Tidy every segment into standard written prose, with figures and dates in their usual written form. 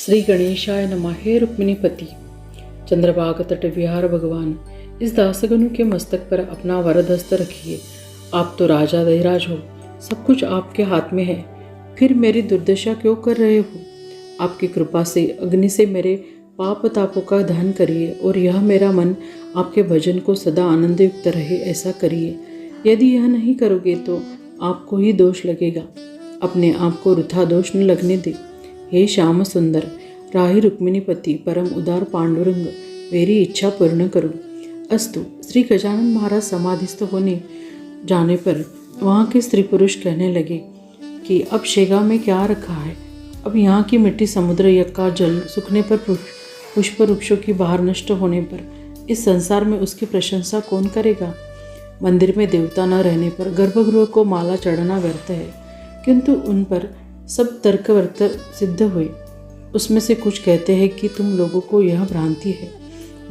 श्री गणेशाय नमः। हे रुक्मिणीपति चंद्रभाग तट विहार भगवान, इस दासगणु के मस्तक पर अपना वरद हस्त रखिए। आप तो राजा धीराज हो, सब कुछ आपके हाथ में है, फिर मेरी दुर्दशा क्यों कर रहे हो? आपकी कृपा से अग्नि से मेरे पाप तापों का दहन करिए और यह मेरा मन आपके भजन को सदा आनंद युक्त रहे, ऐसा करिए। यदि यह नहीं करोगे तो आपको ही दोष लगेगा, अपने आप को वृथा दोष न लगने दे। हे श्याम सुंदर राही रुक्मिणीपति परम उदार पांडुरंग, मेरी इच्छा पूर्ण करो। अस्तु। श्री गजानन महाराज समाधिस्थ होने जाने पर वहाँ के स्त्री पुरुष कहने लगे कि अब शेगा में क्या रखा है, अब यहाँ की मिट्टी समुद्र यज्ञ का जल सूखने पर पुष्प वृक्षों की बहार नष्ट होने पर इस संसार में उसकी प्रशंसा कौन करेगा? मंदिर में देवता न रहने पर गर्भगृह को माला चढ़ाना व्यर्थ है, किंतु उन पर सब तर्क वर्त सिद्ध हुए। उसमें से कुछ कहते हैं कि तुम लोगों को यह भ्रांति है,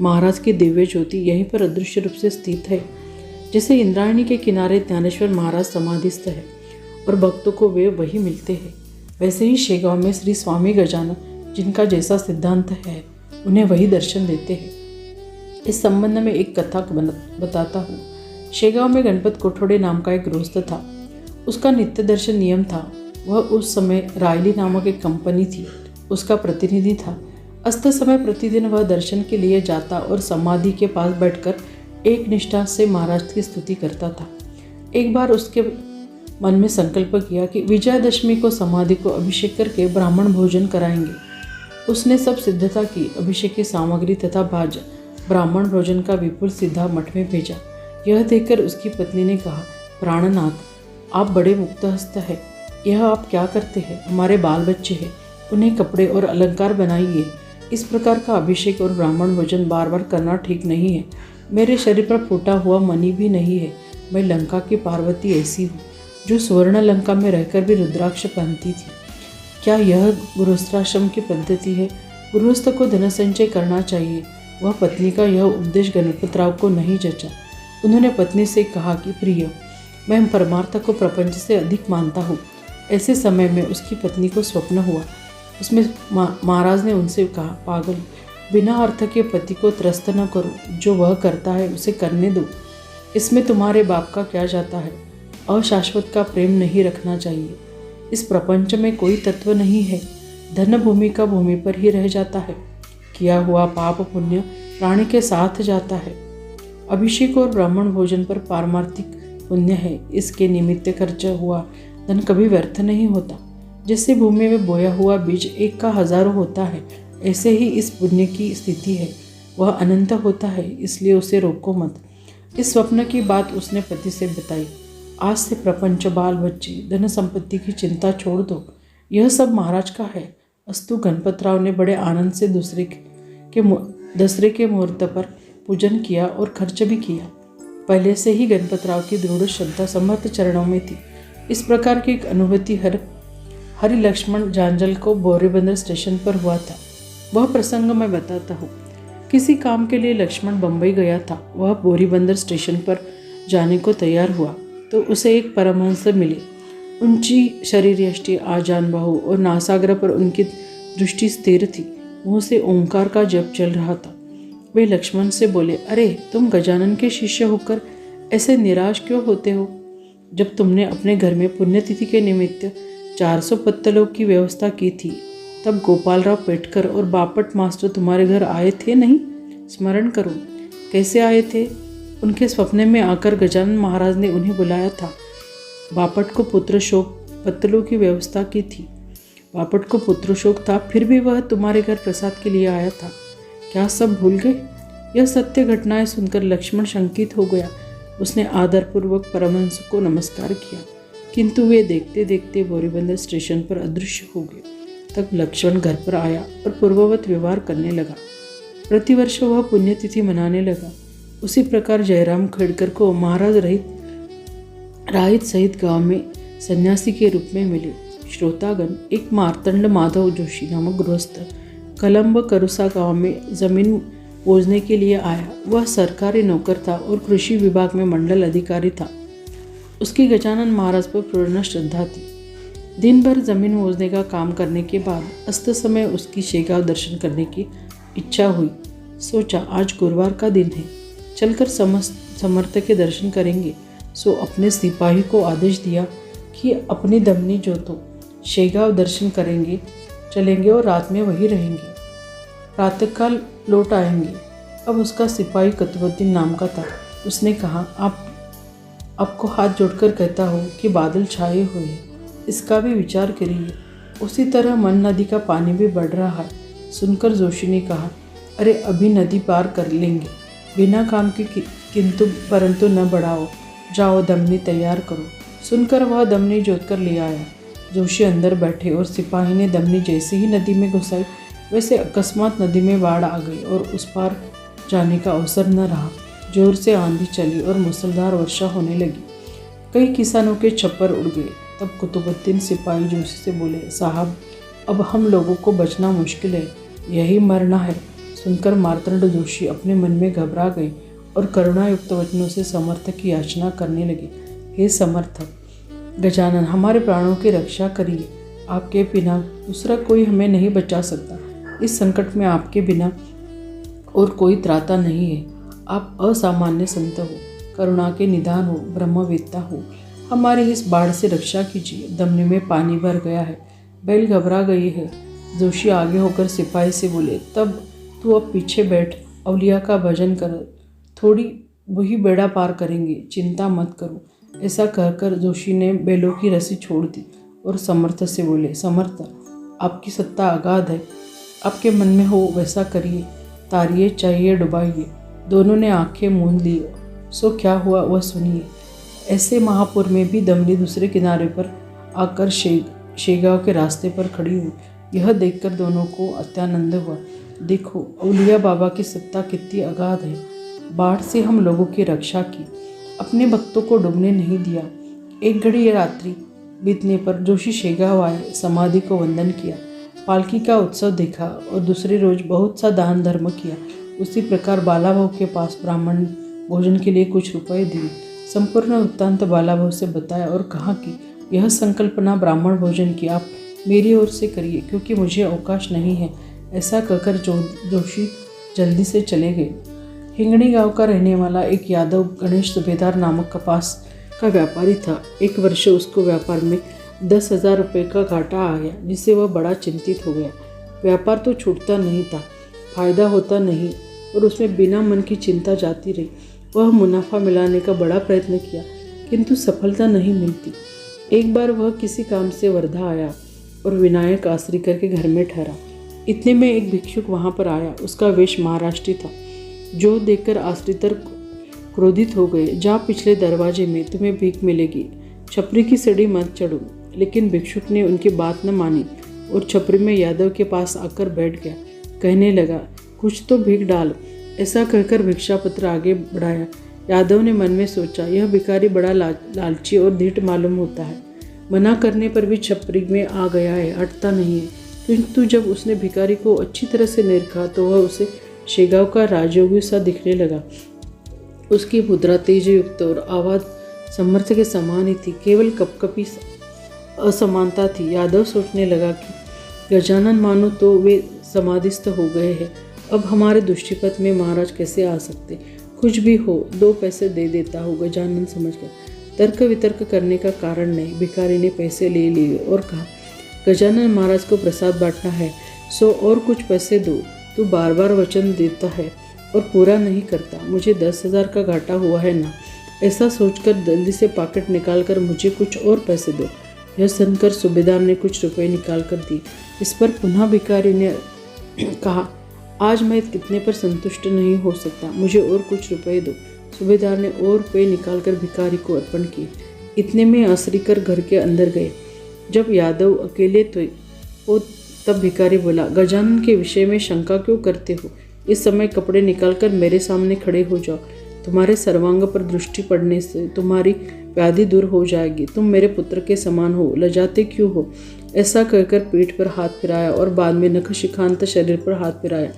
महाराज की दिव्य ज्योति यहीं पर अदृश्य रूप से स्थित है। जैसे इंद्रायणी के किनारे ज्ञानेश्वर महाराज समाधिस्थ है और भक्तों को वे वही मिलते हैं, वैसे ही शेगांव में श्री स्वामी गजानन, जिनका जैसा सिद्धांत है, उन्हें वही दर्शन देते हैं। इस संबंध में एक कथा बताता हूँ। शेगांव में गणपत कोठोड़े नाम का एक गृहस्थ था। उसका नित्य दर्शन नियम था। वह उस समय रायली नामक एक कंपनी थी, उसका प्रतिनिधि था। अस्त समय प्रतिदिन वह दर्शन के लिए जाता और समाधि के पास बैठकर एक निष्ठा से महाराज की स्तुति करता था। एक बार उसके मन में संकल्प किया कि विजयादशमी को समाधि को अभिषेक करके ब्राह्मण भोजन कराएंगे। उसने सब सिद्धता की, अभिषेक की सामग्री तथा ब्राह्मण भोजन का विपुल सीधा मठ में भेजा। यह देखकर उसकी पत्नी ने कहा, प्राणनाथ, आप बड़े मुक्तहस्त है, यह आप क्या करते हैं? हमारे बाल बच्चे हैं, उन्हें कपड़े और अलंकार बनाइए। इस प्रकार का अभिषेक और ब्राह्मण भोजन बार बार करना ठीक नहीं है। मेरे शरीर पर फूटा हुआ मणि भी नहीं है। मैं लंका की पार्वती ऐसी हूँ जो स्वर्ण लंका में रहकर भी रुद्राक्ष पहनती थी। क्या यह गृहस्थाश्रम की पद्धति है? गृहस्थ को धन संचय करना चाहिए। वह पत्नी का यह उपदेश गणपतराव को नहीं जचा। उन्होंने पत्नी से कहा कि प्रिय, मैं परमार्थ को प्रपंच से अधिक मानता हूँ। ऐसे समय में उसकी पत्नी को स्वप्न हुआ। उसमें महाराज ने उनसे कहा, पागल, बिना अर्थ के पति को त्रस्त न करो, जो वह करता है उसे करने दो। इसमें तुम्हारे बाप का क्या जाता है? अशाश्वत का प्रेम नहीं रखना चाहिए। इस प्रपंच में कोई तत्व नहीं है। धन भूमि का भूमि पर ही रह जाता है। किया हुआ पाप पुण्य प्राणी के साथ जाता है। अभिषेक और ब्राह्मण भोजन पर पारमार्थिक पुण्य है। इसके निमित्त खर्च हुआ धन कभी व्यर्थ नहीं होता। जैसे भूमि में बोया हुआ बीज एक का हजारों होता है, ऐसे ही इस पुण्य की स्थिति है, वह अनंत होता है, इसलिए उसे रोको मत। इस स्वप्न की बात उसने पति से बताई। आज से प्रपंच, बाल बच्चे, धन संपत्ति की चिंता छोड़ दो, यह सब महाराज का है। अस्तु। गणपतराव ने बड़े आनंद से दसरे के मुहूर्त पर पूजन किया और खर्च भी किया। पहले से ही गणपतराव की दृढ़ श्रद्धा समर्थ चरणों में थी। इस प्रकार की एक अनुभूति हरि लक्ष्मण जांजल को बोरीबंदर स्टेशन पर हुआ था। वह प्रसंग मैं बताता हूँ। किसी काम के लिए लक्ष्मण बम्बई गया था। वह बोरीबंदर स्टेशन पर जाने को तैयार हुआ तो उसे एक परमहंस मिले। ऊंची शरीर यष्टि, आजान बाहु और नासाग्र पर उनकी दृष्टि स्थिर थी। मुँह से ओंकार का जप चल रहा था। वे लक्ष्मण से बोले, अरे तुम गजानन के शिष्य होकर ऐसे निराश क्यों होते हो? जब तुमने अपने घर में पुण्यतिथि के निमित्त 400 पत्तलों की व्यवस्था की थी, तब गोपालराव पेटकर और बापट मास्टर तुम्हारे घर आए थे नहीं? स्मरण करो, कैसे आए थे? उनके स्वप्न में आकर गजानन महाराज ने उन्हें बुलाया था। बापट को पुत्र शोक, पत्तलों की व्यवस्था की थी। बापट को पुत्र शोक था, फिर भी वह तुम्हारे घर प्रसाद के लिए आया था। क्या सब भूल गए? यह सत्य घटनाएं सुनकर लक्ष्मण शंकित हो गया। उसने आदरपूर्वक परमहंस को नमस्कार किया, किंतु वे देखते देखते बोरीबंदर स्टेशन पर अदृश्य हो गए। तब लक्ष्मण घर पर आया और पूर्ववत व्यवहार करने लगा। प्रतिवर्ष वह पुण्यतिथि मनाने लगा। उसी प्रकार जयराम खेड़कर को महाराज राहित सहित गांव में सन्यासी के रूप में मिले। श्रोतागण, एक मार्तंड माधव जोशी नामक गृहस्थ कलम्ब करुसा गांव में जमीन बोझने के लिए आया। वह सरकारी नौकर था और कृषि विभाग में मंडल अधिकारी था। उसकी गजानन महाराज पर पूर्ण श्रद्धा थी। दिन भर जमीन मोजने का काम करने के बाद अस्त समय उसकी शेगांव दर्शन करने की इच्छा हुई। सोचा आज गुरुवार का दिन है, चलकर समर्थ के दर्शन करेंगे। सो अपने सिपाही को आदेश दिया कि अपनी दमनी जोतो शेगांव दर्शन करेंगे चलेंगे और रात में वहीं रहेंगे, प्रातःकाल लौट आएंगे। अब उसका सिपाही कुतुबुद्दीन नाम का था। उसने कहा आपको हाथ जोड़कर कहता हूँ कि बादल छाए हुए हैं, इसका भी विचार करिए। उसी तरह मन नदी का पानी भी बढ़ रहा है। सुनकर जोशी ने कहा, अरे अभी नदी पार कर लेंगे, बिना काम के किंतु परंतु न बढ़ाओ, जाओ दमनी तैयार करो। सुनकर वह दमनी जोतकर ले आया। जोशी अंदर बैठे और सिपाही ने दमनी जैसे ही नदी में घुसाई, वैसे अकस्मात नदी में बाढ़ आ गई और उस पार जाने का अवसर न रहा। जोर से आंधी चली और मूसलाधार वर्षा होने लगी। कई किसानों के छप्पर उड़ गए। तब कुतुबुद्दीन सिपाही जोशी से बोले, साहब अब हम लोगों को बचना मुश्किल है, यही मरना है। सुनकर मार्तंड जोशी अपने मन में घबरा गए और करुणायुक्त वचनों से समर्थ की याचना करने लगे। हे समर्थ गजानन, हमारे प्राणों की रक्षा करिए, आपके बिना दूसरा कोई हमें नहीं बचा सकता। इस संकट में आपके बिना और कोई त्राता नहीं है। आप असामान्य संत हो, करुणा के निधान हो, ब्रह्मवेत्ता हो, हमारी इस बाढ़ से रक्षा कीजिए। दमनी में पानी भर गया है, बैल घबरा गई है। जोशी आगे होकर सिपाही से बोले, तब तू अब पीछे बैठ, अवलिया का भजन कर, थोड़ी वही बेड़ा पार करेंगे, चिंता मत करो। ऐसा कहकर जोशी ने बैलों की रस्सी छोड़ दी और समर्थ से बोले, समर्थ आपकी सत्ता अगाध है, आपके मन में हो वैसा करिए, तारिये चाहिए डुबाइए। दोनों ने आंखें मूंद ली। सो क्या हुआ वह सुनिए। ऐसे महापुर में भी दमनी दूसरे किनारे पर आकर शेगांव के रास्ते पर खड़ी हुई। यह देखकर दोनों को अत्यानंद हुआ। देखो अवलिया बाबा की सत्ता कितनी अगाध है। बाढ़ से हम लोगों की रक्षा की, अपने भक्तों को डूबने नहीं दिया। एक घड़ी रात्रि बीतने पर जोशी शेगांव आए, समाधि को वंदन किया, पालकी का उत्सव देखा और दूसरे रोज बहुत सा दान धर्म किया। उसी प्रकार बालाभाऊ के पास ब्राह्मण भोजन के लिए कुछ रुपए दिए। संपूर्ण वृत्तांत बालाभाऊ से बताया और कहा कि यह संकल्पना ब्राह्मण भोजन की आप मेरी ओर से करिए, क्योंकि मुझे अवकाश नहीं है। ऐसा कहकर जोशी जल्दी से चले गए। हिंगणी गांव का रहने वाला एक यादव गणेश सुबेदार नामक कपास का व्यापारी था। एक वर्ष उसको व्यापार में 10,000 रुपये का घाटा आ गया, जिससे वह बड़ा चिंतित हो गया। व्यापार तो छूटता नहीं था, फायदा होता नहीं और उसमें बिना मन की चिंता जाती रही। वह मुनाफा मिलाने का बड़ा प्रयत्न किया, किंतु सफलता नहीं मिलती। एक बार वह किसी काम से वर्धा आया और विनायक आश्रिकर के घर में ठहरा। इतने में एक भिक्षुक वहाँ पर आया। उसका वेश महाराष्ट्री था। जो देखकर आश्रितर क्रोधित हो गए। जा पिछले दरवाजे में, तुम्हें भीख मिलेगी, छपरी की सीढ़ी मत चढ़ो। लेकिन भिक्षुक ने उनकी बात न मानी और छपरी में यादव के पास आकर बैठ गया। कहने लगा, कुछ तो भीख डाल। ऐसा कहकर भिक्षा पत्र आगे बढ़ाया। यादव ने मन में सोचा, यह भिखारी बड़ा लालची और धीट मालूम होता है। मना करने पर भी छपरी में आ गया है, हटता नहीं है। किंतु जब उसने भिखारी को अच्छी तरह से निरखा तो वह उसे शेगांव का राजयोगी सा दिखने लगा। उसकी मुद्रा तेजयुक्त और आवाज़ समर्थ के समान ही थी, केवल कपकपी असमानता थी। यादव सोचने लगा कि गजानन मानो तो वे समाधिस्थ हो गए हैं, अब हमारे दृष्टिपथ में महाराज कैसे आ सकते। कुछ भी हो, 2 पैसे दे देता हूँ, गजानन समझ गया। तर्क वितर्क करने का कारण नहीं। भिखारी ने पैसे ले लिए और कहा, गजानन महाराज को प्रसाद बांटना है, सो और कुछ पैसे दो। तू बार बार वचन देता है और पूरा नहीं करता। मुझे 10,000 का घाटा हुआ है ना। ऐसा सोचकर जल्दी से पॉकेट निकालकर मुझे कुछ और पैसे दो। यह सुनकर सूबेदार ने कुछ रुपए निकाल कर दिए। इस पर पुनः भिखारी ने कहा, आज मैं कितने पर संतुष्ट नहीं हो सकता, मुझे और कुछ रुपए दो। सूबेदार ने और रुपये निकाल कर भिखारी को अर्पण किए। इतने में आश्रिकर घर के अंदर गए। जब यादव अकेले थे तब भिखारी बोला, गजानन के विषय में शंका क्यों करते हो? इस समय कपड़े निकालकर मेरे सामने खड़े हो जाओ। तुम्हारे सर्वांग पर दृष्टि पड़ने से तुम्हारी व्याधि दूर हो जाएगी। तुम मेरे पुत्र के समान हो, लजाते क्यों हो? ऐसा कहकर पीठ पर हाथ फिराया और बाद में नख शिखांत शरीर पर हाथ फिराया।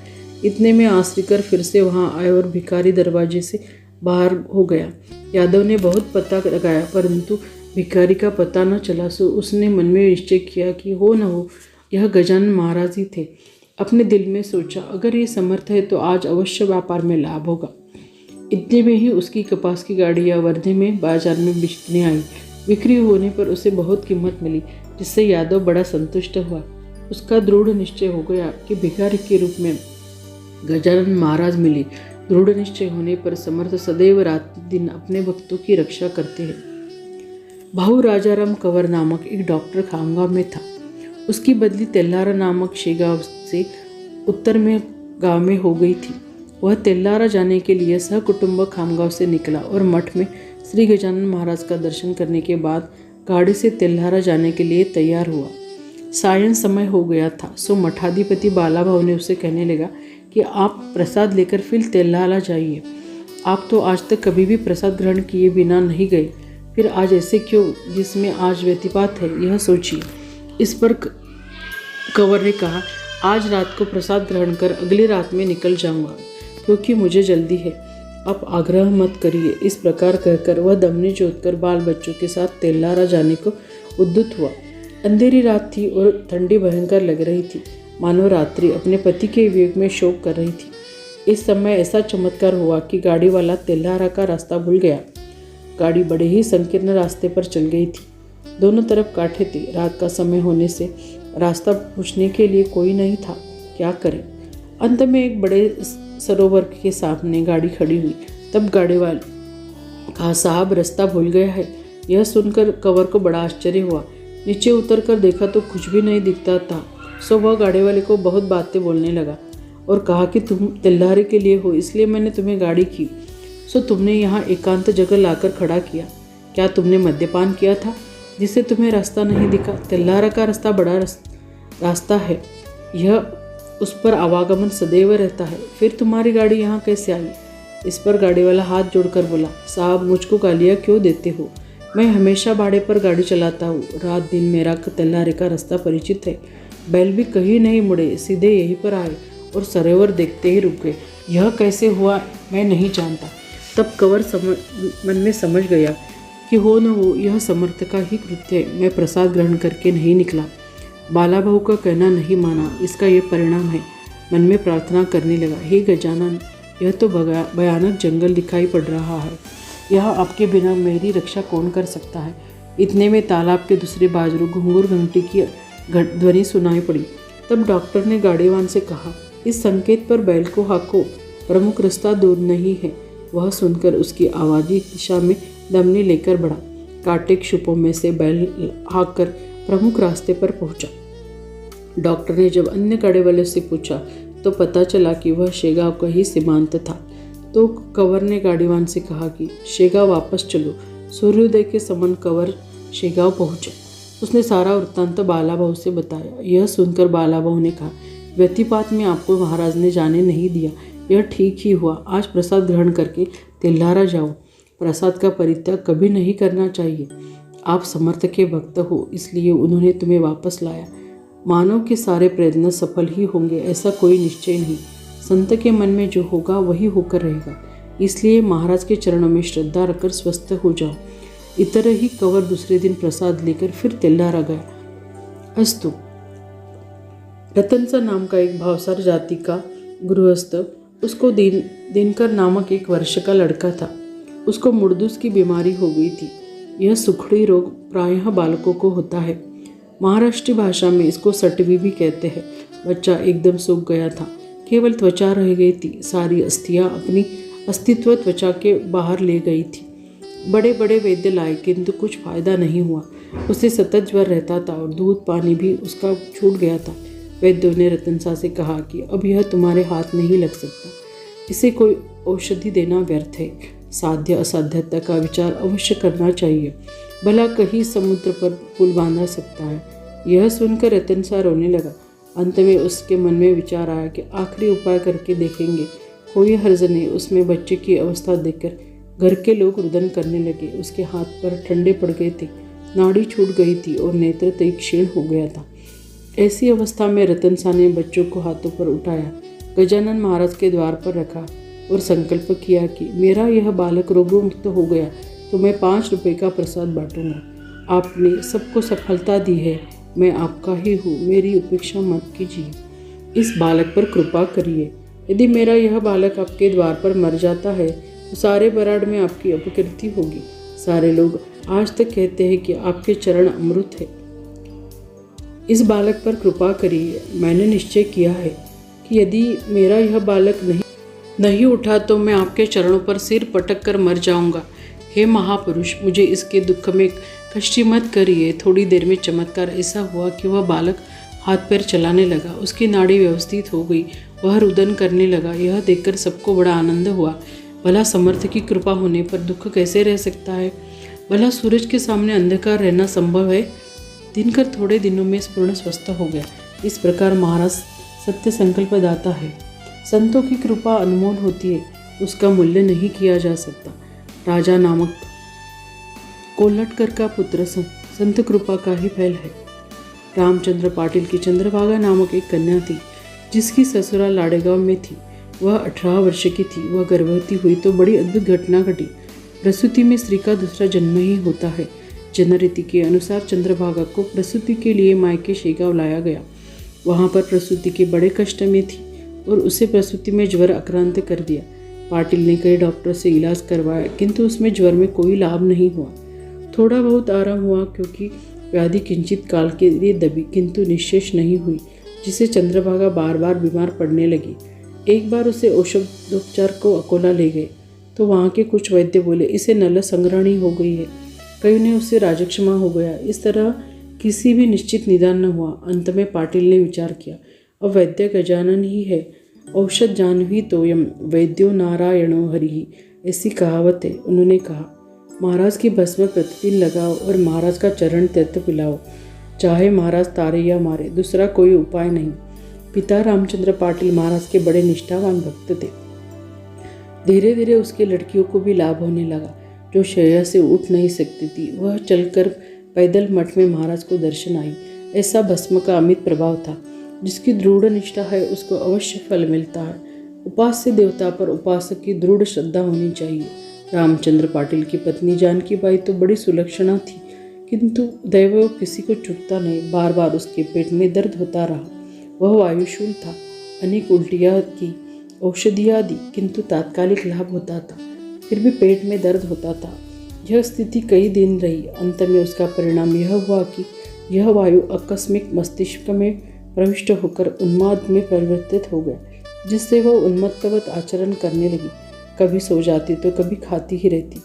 इतने में आश्रिकर फिर से वहां आए और भिखारी दरवाजे से बाहर हो गया। यादव ने बहुत पता लगाया, परंतु भिखारी का पता न चला, सो उसने मन में निश्चय किया कि हो न हो यह गजानन महाराज ही थे। अपने दिल में सोचा, अगर ये समर्थ है तो आज अवश्य व्यापार में लाभ होगा। इतने में ही उसकी कपास की गाड़ियाँ वर्धे में बाजार में बिकने आई। बिक्री होने पर उसे बहुत कीमत मिली, जिससे यादव बड़ा संतुष्ट हुआ। उसका दृढ़ निश्चय हो गया कि भिखारी के रूप में गजानन महाराज मिले। दृढ़ निश्चय होने पर समर्थ सदैव रात दिन अपने भक्तों की रक्षा करते हैं। भाऊ राजाराम कंवर नामक एक डॉक्टर खामगांव में था। उसकी बदली तेल्लारा नामक शेगांव से उत्तर में गांव में हो गई थी। वह तेल्लारा जाने के लिए सहकुटुंब खामगांव से निकला और मठ में श्री गजानन महाराज का दर्शन करने के बाद गाड़ी से तेल्लारा जाने के लिए तैयार हुआ। सायं समय हो गया था, सो मठाधिपति बालाभाऊ ने उसे कहने लगा कि आप प्रसाद लेकर फिर तेल्लारा जाइए। आप तो आज तक कभी भी प्रसाद ग्रहण किए बिना नहीं गए, फिर आज ऐसे क्यों जिसमें आज व्यतिपात है, यह सोचिए। इस पर कंवर ने कहा, आज रात को प्रसाद ग्रहण कर अगली रात में निकल जाऊंगा, क्योंकि मुझे जल्दी है। आप आग्रह मत करिए। इस प्रकार कहकर वह दमनी जोतकर बाल बच्चों के साथ तेल्लारा जाने को उद्युत हुआ। अंधेरी रात थी और ठंडी भयंकर लग रही थी, मानो रात्रि अपने पति के वियोग में शोक कर रही थी। इस समय ऐसा चमत्कार हुआ कि गाड़ी वाला तेल्लारा का रास्ता भूल गया। गाड़ी बड़े ही संकीर्ण रास्ते पर चल गई थी। दोनों तरफ कांटे थे। रात का समय होने से रास्ता पूछने के लिए कोई नहीं था। क्या करें? अंत में एक बड़े सरोवर के सामने गाड़ी खड़ी हुई। तब गाड़ी वाले कहा, साहब रास्ता भूल गया है। यह सुनकर कंवर को बड़ा आश्चर्य हुआ। नीचे उतर कर देखा तो कुछ भी नहीं दिखता था। सो वह गाड़ी वाले को बहुत बातें बोलने लगा और कहा कि तुम तेल्लारे के लिए हो, इसलिए मैंने तुम्हें गाड़ी की। सो तुमने यहाँ एकांत जगह लाकर खड़ा किया। क्या तुमने मद्यपान किया था जिससे तुम्हें रास्ता नहीं दिखा? तेल्लारा का रास्ता बड़ा रास्ता है, यह उस पर आवागमन सदैव रहता है। फिर तुम्हारी गाड़ी यहाँ कैसे आई? इस पर गाड़ी वाला हाथ जोड़कर बोला, साहब मुझको गालियाँ क्यों देते हो? मैं हमेशा भाड़े पर गाड़ी चलाता हूँ। रात दिन मेरा तेल्लारे का रास्ता परिचित है। बैल भी कहीं नहीं मुड़े, सीधे यहीं पर आए और सरोवर देखते ही रुक गए। यह कैसे हुआ मैं नहीं जानता। तब कंवर मन में समझ गया कि हो न हो यह समर्थ का ही कृत्य है। मैं प्रसाद ग्रहण करके नहीं निकला। बालाभाऊ का कहना नहीं माना, इसका ये परिणाम है। मन में प्रार्थना करने लगा, हे गजानन, यह तो भयानक जंगल दिखाई पड़ रहा है। यह आपके बिना मेरी रक्षा कौन कर सकता है? इतने में तालाब के दूसरे बाजू घुंघरू घंटी की ध्वनि सुनाई पड़ी। तब डॉक्टर ने गाड़ीवान से कहा, इस संकेत पर बैल को हाको, प्रमुख रास्ता दूर नहीं है। वह सुनकर उसकी आवाज़ी दिशा में दमनी लेकर बढ़ा। कांटे क्षुपों में से बैल हाँक कर प्रमुख रास्ते पर पहुंचा। डॉक्टर ने जब अन्य गाड़ी वाले से पूछा तो पता चला कि वह शेगांव का ही सीमांत था। तो कंवर ने गाड़ीवान से कहा कि शेगांव वापस चलो। सूर्योदय के समय कंवर शेगांव पहुंचा। उसने सारा वृत्तांत बालाभाऊ से बताया। यह सुनकर बालाभाऊ ने कहा, व्यतिपात में आपको महाराज ने जाने नहीं दिया, यह ठीक ही हुआ। आज प्रसाद ग्रहण करके तेल्लारा जाओ। प्रसाद का परित्याग कभी नहीं करना चाहिए। आप समर्थ के भक्त हो, इसलिए उन्होंने तुम्हें वापस लाया। मानव के सारे प्रयत्न सफल ही होंगे ऐसा कोई निश्चय नहीं। संत के मन में जो होगा वही होकर रहेगा। इसलिए महाराज के चरणों में श्रद्धा रखकर स्वस्थ हो जाओ। इतर ही कंवर दूसरे दिन प्रसाद लेकर फिर तेल्लारा गया। अस्तु। रतनसा नाम का एक भावसार जाति का गृहस्थ, उसको दिनकर नामक एक वर्ष का लड़का था। उसको मुर्दूस की बीमारी हो गई थी। यह सुखड़ी रोग प्रायः बालकों को होता है। महाराष्ट्री भाषा में इसको सटवी भी कहते हैं। बच्चा एकदम सूख गया था, केवल त्वचा रह गई थी। सारी अस्थियाँ अपनी अस्तित्व त्वचा के बाहर ले गई थी। बड़े बड़े वैद्य लाए किंतु कुछ फायदा नहीं हुआ। उसे सतत ज्वर रहता था और दूध पानी भी उसका छूट गया था। वैद्यों ने रतनसा से कहा कि अब यह तुम्हारे हाथ नहीं लग सकता, इसे कोई औषधि देना व्यर्थ है। साध्य असाध्यता का विचार अवश्य करना चाहिए, भला कहीं समुद्र पर पुल बांधा सकता है। यह सुनकर रतनसा रोने लगा। अंत में उसके मन में विचार आया कि आखिरी उपाय करके देखेंगे। कोई हर्ज नहीं। उसमें बच्चे की अवस्था देखकर घर के लोग रुदन करने लगे। उसके हाथ पर ठंडे पड़ गए थे, नाड़ी छूट गई थी और नेत्र तय क्षीण हो गया था। ऐसी अवस्था में रतनसा ने बच्चों को हाथों पर उठाया, गजानन महाराज के द्वार पर रखा और संकल्प किया कि मेरा यह बालक रोगमुक्त हो गया तो मैं 5 रुपये का प्रसाद बांटूंगा। आपने सबको सफलता दी है, मैं आपका ही हूँ, मेरी उपेक्षा मत कीजिए। इस बालक पर कृपा करिए। यदि मेरा यह बालक आपके द्वार पर मर जाता है तो सारे बराड़ में आपकी अपकीर्ति होगी। सारे लोग आज तक कहते हैं कि आपके चरण अमृत है। इस बालक पर कृपा करिए। मैंने निश्चय किया है कि यदि मेरा यह बालक नहीं उठा तो मैं आपके चरणों पर सिर पटक कर मर जाऊंगा। हे महापुरुष, मुझे इसके दुख में कष्ट मत करिए। थोड़ी देर में चमत्कार ऐसा हुआ कि वह बालक हाथ पैर चलाने लगा, उसकी नाड़ी व्यवस्थित हो गई, वह रुदन करने लगा। यह देखकर सबको बड़ा आनंद हुआ। भला समर्थ की कृपा होने पर दुख कैसे रह सकता है? भला सूरज के सामने अंधकार रहना संभव है? दिनकर थोड़े दिनों में पूर्ण स्वस्थ हो गया। इस प्रकार महाराज सत्य संकल्प दाता है। संतों की कृपा अनमोल होती है, उसका मूल्य नहीं किया जा सकता। राजा नामक कोल्हटकर का पुत्र संत कृपा का ही फल है। रामचंद्र पाटिल की चंद्रभागा नामक एक कन्या थी, जिसकी ससुराल लाड़ेगांव में थी। वह 18 वर्ष की थी। वह गर्भवती हुई तो बड़ी अद्भुत घटना घटी। प्रसूति में स्त्री का दूसरा जन्म ही होता है। जनरीति के अनुसार चंद्रभागा को प्रसूति के लिए मायके शेगांव लाया गया। वहाँ पर प्रसूति के बड़े कष्ट में थी और उसे प्रसूति में ज्वर आक्रांत कर दिया। पाटिल ने कई डॉक्टर से इलाज करवाया, किंतु उसमें ज्वर में कोई लाभ नहीं हुआ। थोड़ा बहुत आराम हुआ, क्योंकि व्याधि किंचित काल के लिए दबी, किंतु निश्शेष नहीं हुई, जिससे चंद्रभागा बार बार बीमार पड़ने लगी। एक बार उसे औषधोपचार को अकोला ले गए तो वहाँ के कुछ वैद्य बोले, इसे नल संग्रहणी हो गई है। कई ने उससे राजक्षमा हो गया। इस तरह किसी भी निश्चित निदान न हुआ। अंत में पाटिल ने विचार किया, अब वैद्य गजानन ही है, औषध जानवी तोयम वैद्यो नारायणो हरि, ऐसी कहावत है। उन्होंने कहा, महाराज की भस्म प्रतिदिन लगाओ और महाराज का चरण तीर्थ पिलाओ, चाहे महाराज तारे या मारे, दूसरा कोई उपाय नहीं। पिता रामचंद्र पाटिल महाराज के बड़े निष्ठावान भक्त थे। धीरे धीरे उसके लड़कियों को भी लाभ होने लगा। जो शैया से उठ नहीं सकती थी, वह चलकर पैदल मठ में महाराज को दर्शन आई। ऐसा भस्म का अमित प्रभाव था। जिसकी दृढ़ निष्ठा है उसको अवश्य फल मिलता है। उपास्य देवता पर उपासक की दृढ़ श्रद्धा होनी चाहिए। रामचंद्र पाटिल की पत्नी जानकी बाई तो बड़ी सुलक्षणा थी, किंतु दैव किसी को चुकता नहीं। बार बार उसके पेट में दर्द होता रहा। वह वायुशूल था। अनेक उल्टियाँ की, औषधियाँ दी, किंतु तात्कालिक लाभ होता था, फिर भी पेट में दर्द होता था। यह स्थिति कई दिन रही। अंत में उसका परिणाम यह हुआ कि यह वायु आकस्मिक मस्तिष्क में प्रविष्ट होकर उन्माद में परिवर्तित हो गया, जिससे वह उन्मत्तवत आचरण करने लगी। कभी सो जाती तो कभी खाती ही रहती।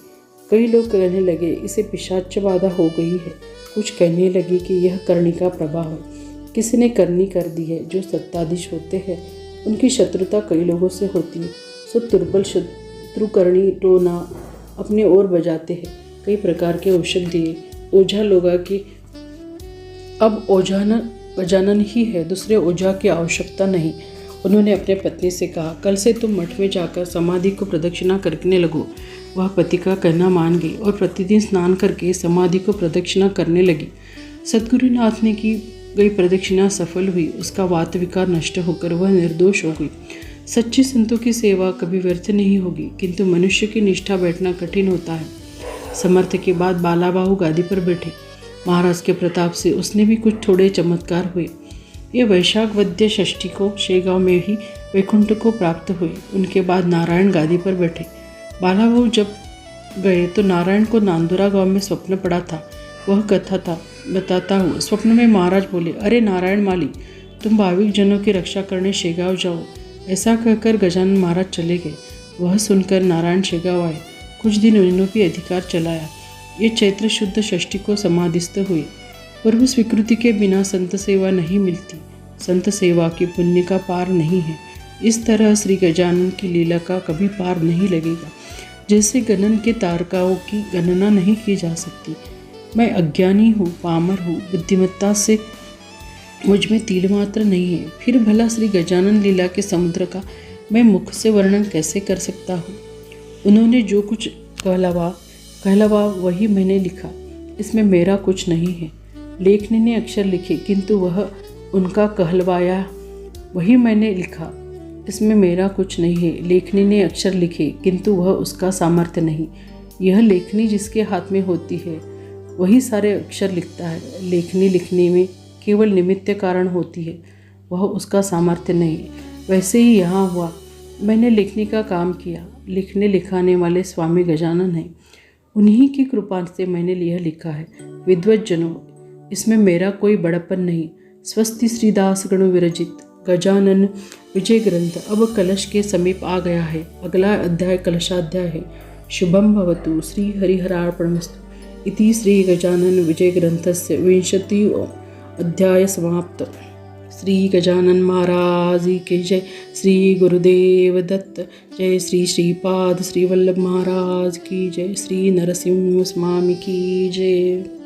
कई लोग कहने लगे इसे पिशाच बाधा हो गई है। कुछ कहने लगे कि यह करनी का प्रभाव है। किसी ने करनी कर दी है। जो सत्ताधीश होते हैं उनकी शत्रुता कई लोगों से होती है, सो दुर्बल शत्रुकर्णी टोना अपने ओर बजाते हैं। कई प्रकार के औषध दिए। ओझा लोगा कि अब ओझा न गजानन ही है, दूसरे ओझा की आवश्यकता नहीं। उन्होंने अपने पत्नी से कहा, कल से तुम मठ में जाकर समाधि को प्रदक्षिणा करने लगो। वह पति का कहना मान गई और प्रतिदिन स्नान करके समाधि को प्रदक्षिणा करने लगी। सद्गुरुनाथ ने की गई प्रदक्षिणा सफल हुई। उसका वात विकार नष्ट होकर वह निर्दोष हो गई। सच्चे संतों की सेवा कभी व्यर्थ नहीं होगी, किंतु मनुष्य की निष्ठा बैठना कठिन होता है। समर्थ के बाद बालाबाहु गादी पर बैठे। महाराज के प्रताप से उसने भी कुछ थोड़े चमत्कार हुए। ये वैशाख वद्य षष्ठी को शेगांव में ही वैकुंठ को प्राप्त हुए। उनके बाद नारायण गादी पर बैठे। बालाबाहु जब गए तो नारायण को नांदुरा गांव में स्वप्न पड़ा था। वह कथा था बताता हूँ। स्वप्न में महाराज बोले, अरे नारायण माली, तुम भाविक जनों की रक्षा करने शेगांव जाओ। ऐसा कहकर गजानन महाराज चले गए। वह सुनकर नारायण शेगांव आए। कुछ दिन उन्होंने भी अधिकार चलाया। ये चैत्र शुद्ध षष्ठी को समाधिस्थ हुए। पूर्व स्वीकृति के बिना संत सेवा नहीं मिलती। संत सेवा की पुण्य का पार नहीं है। इस तरह श्री गजानन की लीला का कभी पार नहीं लगेगा। जैसे गणन के तारकाओं की गणना नहीं की जा सकती। मैं अज्ञानी हूँ, पामर हूँ, बुद्धिमत्ता से मुझ में तिल मात्र नहीं है। फिर भला श्री गजानन लीला के समुद्र का मैं मुख से वर्णन कैसे कर सकता हूँ। उन्होंने जो कुछ कहलावा वही मैंने लिखा। इसमें मेरा कुछ नहीं है। लेखनी ने अक्षर लिखे, किंतु वह उनका कहलवाया वही मैंने लिखा। इसमें मेरा कुछ नहीं है। लेखनी ने अक्षर लिखे, किंतु वह उसका सामर्थ्य नहीं। यह लेखनी जिसके हाथ में होती है वही सारे अक्षर लिखता है। लेखनी लिखने में केवल निमित्त कारण होती है, वह उसका सामर्थ्य नहीं। वैसे ही यहाँ हुआ। मैंने लिखने का काम किया। लिखने लिखाने वाले स्वामी गजानन हैं। उन्हीं की कृपा से मैंने यह लिखा है। विद्वज्जनों, इसमें मेरा कोई बड़प्पन नहीं। स्वस्ति श्रीदास गणु विरचित गजानन विजय ग्रंथ अब कलश के समीप आ गया है। अगला अध्याय कलशाध्याय है। शुभम भवतु। श्री हरिहरार्पणमस्तु। इति श्री गजानन विजय ग्रंथस्य 20 अध्याय समाप्त। श्री गजानन महाराज की जय। श्री गुरुदेव दत्त। जय श्री श्रीपाद श्री वल्लभ महाराज की जय। श्री नरसिंह स्वामी की जय।